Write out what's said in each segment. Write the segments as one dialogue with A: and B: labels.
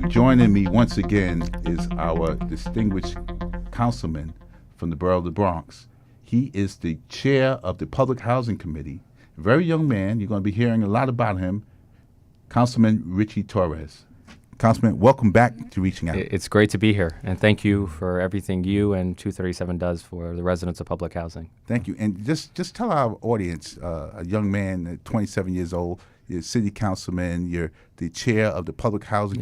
A: Joining me once again is our distinguished councilman from the borough of the Bronx. He is the chair of the Public Housing Committee. A very young man. You're going to be hearing a lot about him. Councilman Ritchie Torres. Councilman, welcome back to Reaching Out.
B: It's great to be here, and thank you for everything you and 237 does for the residents of public housing.
A: Thank you. And just tell our audience, a young man, 27 years old, you're city councilman, you're the chair of the Public Housing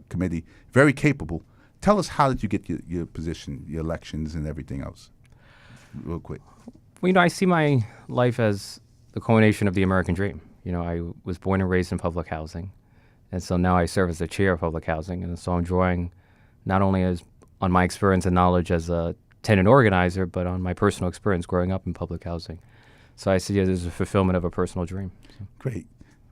A: Committee, very capable. Tell us, how did you get your position, your elections, and everything else, real quick?
B: Well, I see my life as the culmination of the American dream. I was born and raised in public housing. And so now I serve as the chair of public housing. And so I'm drawing not only on my experience and knowledge as a tenant organizer, but on my personal experience growing up in public housing. So I see it as a fulfillment of a personal dream.
A: Great.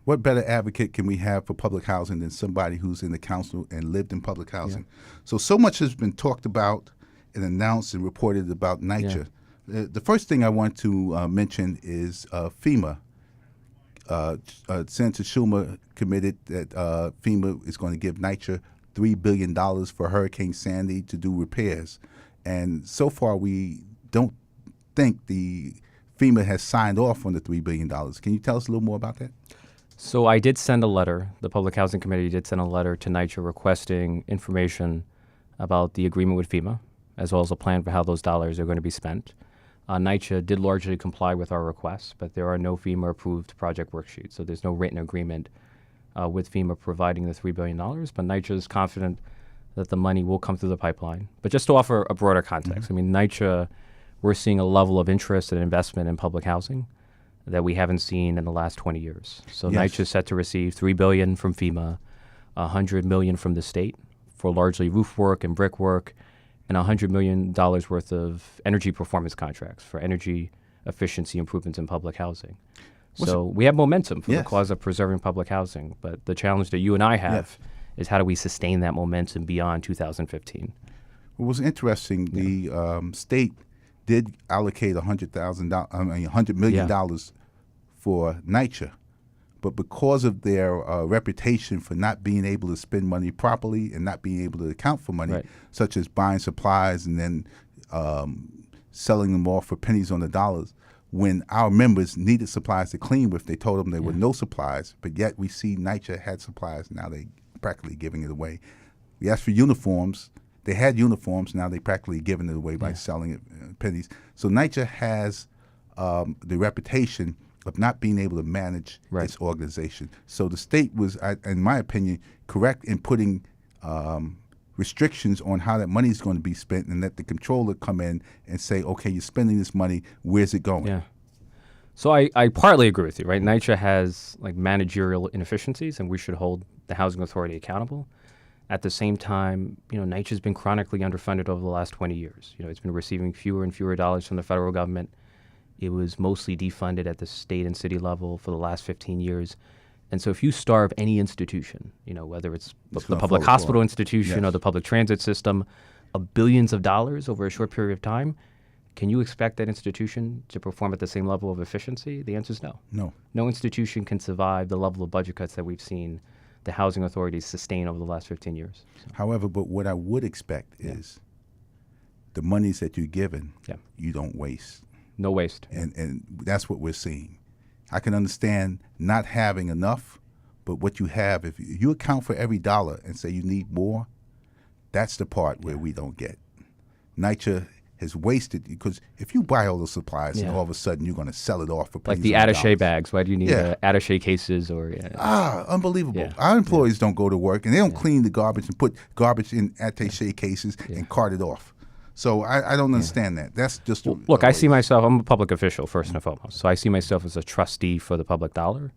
A: What better advocate can we have for public housing than somebody who's in the council and lived in public housing? Yeah. So much has been talked about and announced and reported about NYCHA. Yeah. The first thing I want to mention is FEMA. Senator Schumer committed that FEMA is going to give NYCHA $3 billion for Hurricane Sandy to do repairs. And so far, we don't think the FEMA has signed off on the $3 billion. Can you tell us a little more about that?
B: So I did send a letter. The Public Housing Committee did send a letter to NYCHA requesting information about the agreement with FEMA, as well as a plan for how those dollars are going to be spent. NYCHA did largely comply with our requests, but there are no FEMA-approved project worksheets, so there's no written agreement with FEMA providing the $3 billion. But NYCHA is confident that the money will come through the pipeline. But just to offer a broader context, NYCHA, we're seeing a level of interest and investment in public housing that we haven't seen in the last 20 years. So NYCHA is set to receive $3 billion from FEMA, $100 million from the state for largely roof work and brick work, and $100 million worth of energy performance contracts for energy efficiency improvements in public housing. So we have momentum for the cause of preserving public housing, but the challenge that you and I have is how do we sustain that momentum beyond 2015?
A: What was interesting, the state did allocate $100 million for NYCHA, but because of their reputation for not being able to spend money properly and not being able to account for money, such as buying supplies and then selling them off for pennies on the dollars, when our members needed supplies to clean with, they told them there were no supplies, but yet we see NYCHA had supplies. Now they practically giving it away. We asked for uniforms. They had uniforms. Now they practically giving it away by selling it pennies. So NYCHA has the reputation of not being able to manage its organization. So the state was, in my opinion, correct in putting restrictions on how that money is going to be spent, and let the controller come in and say, okay, you're spending this money, where's it going?
B: Yeah. So I partly agree with you, right? NYCHA has managerial inefficiencies, and we should hold the Housing Authority accountable. At the same time, NYCHA has been chronically underfunded over the last 20 years. It's been receiving fewer and fewer dollars from the federal government. It was mostly defunded at the state and city level for the last 15 years. And so if you starve any institution, whether it's the public hospital institution or the public transit system, of billions of dollars over a short period of time, can you expect that institution to perform at the same level of efficiency? The answer is no.
A: No.
B: No institution can survive the level of budget cuts that we've seen the housing authorities sustain over the last 15 years. So.
A: However, but what I would expect is the monies that you're given, you don't waste.
B: No waste.
A: And that's what we're seeing. I can understand not having enough, but what you have, if you account for every dollar and say you need more, that's the part where we don't get. NYCHA has wasted, because if you buy all the supplies and all of a sudden you're going to sell it off for
B: like the attaché bags. Why do you need attaché cases or?
A: Unbelievable.
B: Yeah.
A: Our employees don't go to work and they don't clean the garbage and put garbage in attaché cases and cart it off. So I don't understand that. That's just
B: look. I see myself. I'm a public official first and foremost, so I see myself as a trustee for the public dollar,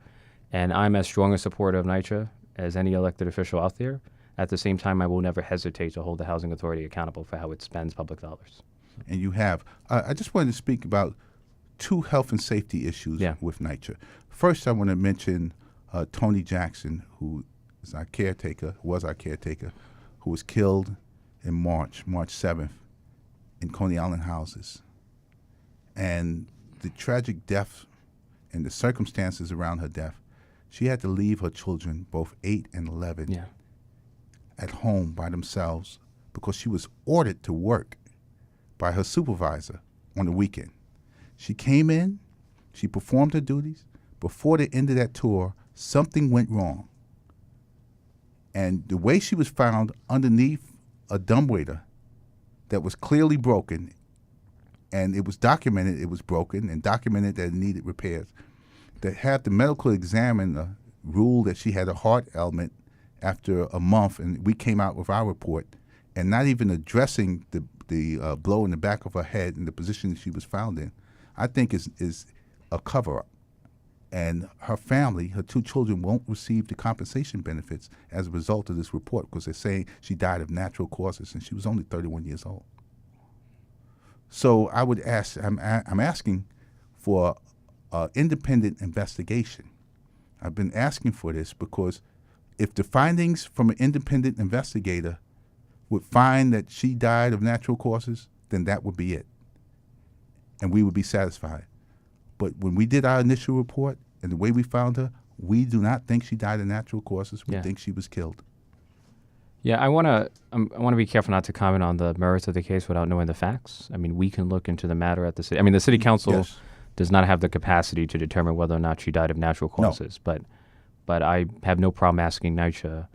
B: and I'm as strong a supporter of NYCHA as any elected official out there. At the same time, I will never hesitate to hold the housing authority accountable for how it spends public dollars.
A: And you have. I just wanted to speak about two health and safety issues with NYCHA. First, I want to mention Tony Jackson, who is our caretaker, who was killed in March 7th, in Coney Island houses. And the tragic death and the circumstances around her death, she had to leave her children, both 8 and 11,
B: Yeah.
A: at home by themselves because she was ordered to work by her supervisor on the weekend. She came in, she performed her duties. Before the end of that tour, something went wrong. And the way she was found underneath a dumbwaiter that was clearly broken, and it was documented it was broken and documented that it needed repairs, that had the medical examiner rule that she had a heart ailment after a month, and we came out with our report, and not even addressing the blow in the back of her head and the position that she was found in, I think is a cover-up. And her family, her 2 children, won't receive the compensation benefits as a result of this report because they're saying she died of natural causes, and she was only 31 years old. So I would ask, I'm asking for an independent investigation. I've been asking for this because if the findings from an independent investigator would find that she died of natural causes, then that would be it. And we would be satisfied. But when we did our initial report and the way we found her, we do not think she died of natural causes. We think she was killed.
B: Yeah, I want to be careful not to comment on the merits of the case without knowing the facts. I mean, we can look into the matter at the city. I mean, the city council does not have the capacity to determine whether or not she died of natural causes. No. But I have no problem asking NYCHA,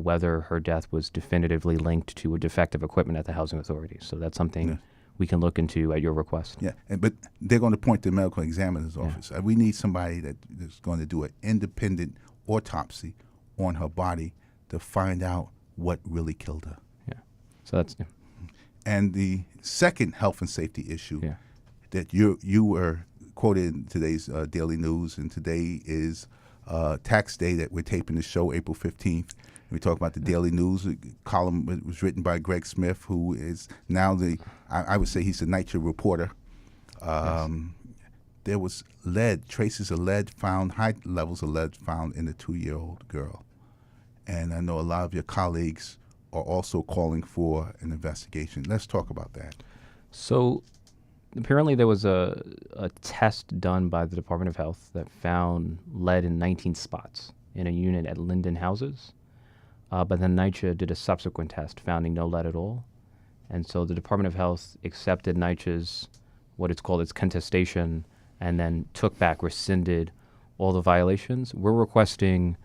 B: whether her death was definitively linked to a defective equipment at the housing authority. So that's something we can look into at your request.
A: Yeah, but they're going to point to the medical examiner's office. We need somebody that is going to do an independent autopsy on her body to find out what really killed her.
B: Yeah, so that's. Yeah.
A: And the second health and safety issue that you were quoted in today's Daily News, and today is tax day that we're taping the show, April 15th. We talk about the Daily News. A column was written by Greg Smith, who is now I would say he's the NYCHA reporter. There was traces of lead found, high levels of lead found in the 2-year-old girl. And I know a lot of your colleagues are also calling for an investigation. Let's talk about that.
B: So apparently there was a test done by the Department of Health that found lead in 19 spots in a unit at Linden Houses. But then NYCHA did a subsequent test, finding no lead at all. And so the Department of Health accepted NYCHA's, what it's called, its contestation, and then rescinded all the violations. We're requesting,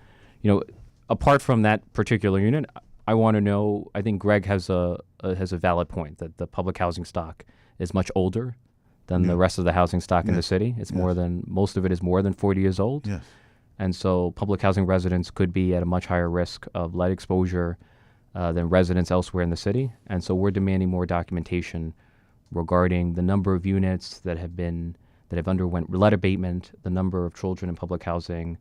B: apart from that particular unit, I want to know, I think Greg has a valid point that the public housing stock is much older than the rest of the housing stock in the city. It's most of it is more than 40 years old.
A: Yes.
B: And so public housing residents could be at a much higher risk of lead exposure than residents elsewhere in the city. And so we're demanding more documentation regarding the number of units that have underwent lead abatement, the number of children in public housing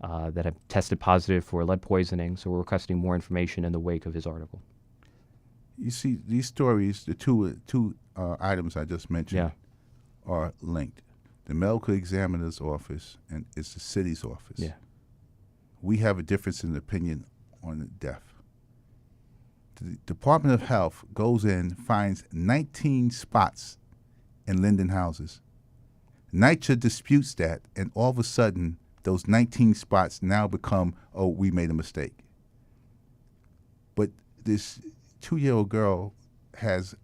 B: that have tested positive for lead poisoning. So we're requesting more information in the wake of his article.
A: You see, these stories, the two items I just mentioned, are linked. The medical examiner's office and it's the city's office.
B: Yeah.
A: We have a difference in opinion on the death. The Department of Health goes in, finds 19 spots in Linden Houses. NYCHA disputes that, and all of a sudden, those 19 spots now become, we made a mistake. But this 2-year-old girl has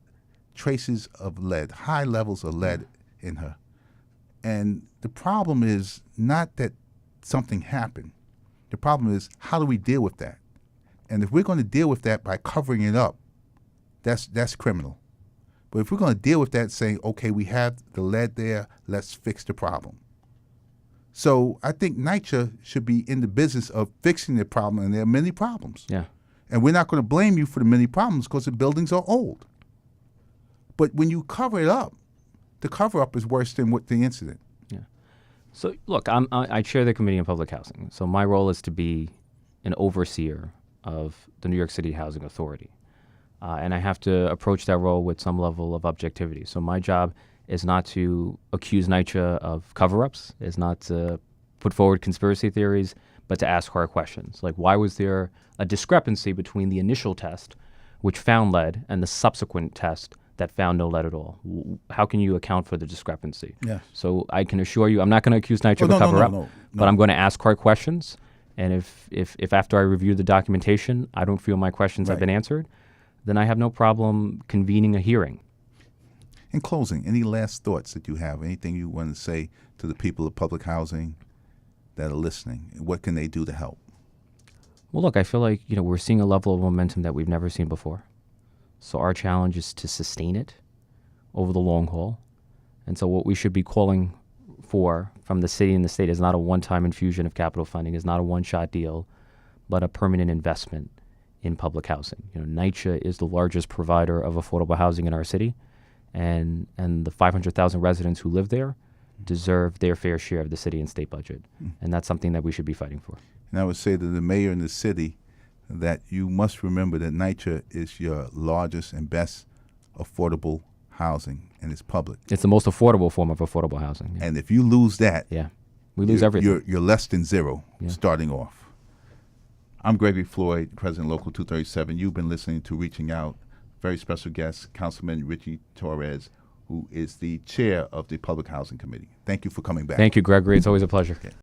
A: traces of lead, high levels of lead in her. And the problem is not that something happened. The problem is, how do we deal with that? And if we're going to deal with that by covering it up, that's criminal. But if we're going to deal with that saying, okay, we have the lead there, let's fix the problem. So I think NYCHA should be in the business of fixing the problem, and there are many problems.
B: Yeah.
A: And we're not going to blame you for the many problems because the buildings are old. But when you cover it up, the cover-up is worse than what the incident.
B: Yeah. So, look, I chair the Committee on Public Housing. So my role is to be an overseer of the New York City Housing Authority. And I have to approach that role with some level of objectivity. So my job is not to accuse NYCHA of cover-ups, is not to put forward conspiracy theories, but to ask hard questions. Like, why was there a discrepancy between the initial test, which found lead, and the subsequent test that found no lead at all. How can you account for the discrepancy?
A: Yes.
B: So I can assure you, I'm not going to accuse NYCHA of a cover-up, but I'm going to ask hard questions. And if after I review the documentation, I don't feel my questions have been answered, then I have no problem convening a hearing.
A: In closing, any last thoughts that you have? Anything you want to say to the people of public housing that are listening? What can they do to help?
B: Well, look, I feel like we're seeing a level of momentum that we've never seen before. So our challenge is to sustain it over the long haul. And so what we should be calling for from the city and the state is not a one-time infusion of capital funding, is not a one-shot deal, but a permanent investment in public housing. NYCHA is the largest provider of affordable housing in our city, and the 500,000 residents who live there deserve their fair share of the city and state budget. And that's something that we should be fighting for.
A: And I would say to the mayor and the city that you must remember that NYCHA is your largest and best affordable housing, and it's public.
B: It's the most affordable form of affordable housing. Yeah.
A: And if you lose that,
B: we lose everything.
A: You're less than zero starting off. I'm Gregory Floyd, President Local 237. You've been listening to Reaching Out. Very special guest, Councilman Ritchie Torres, who is the chair of the Public Housing Committee. Thank you for coming back.
B: Thank you, Gregory. It's always a pleasure.
A: Okay.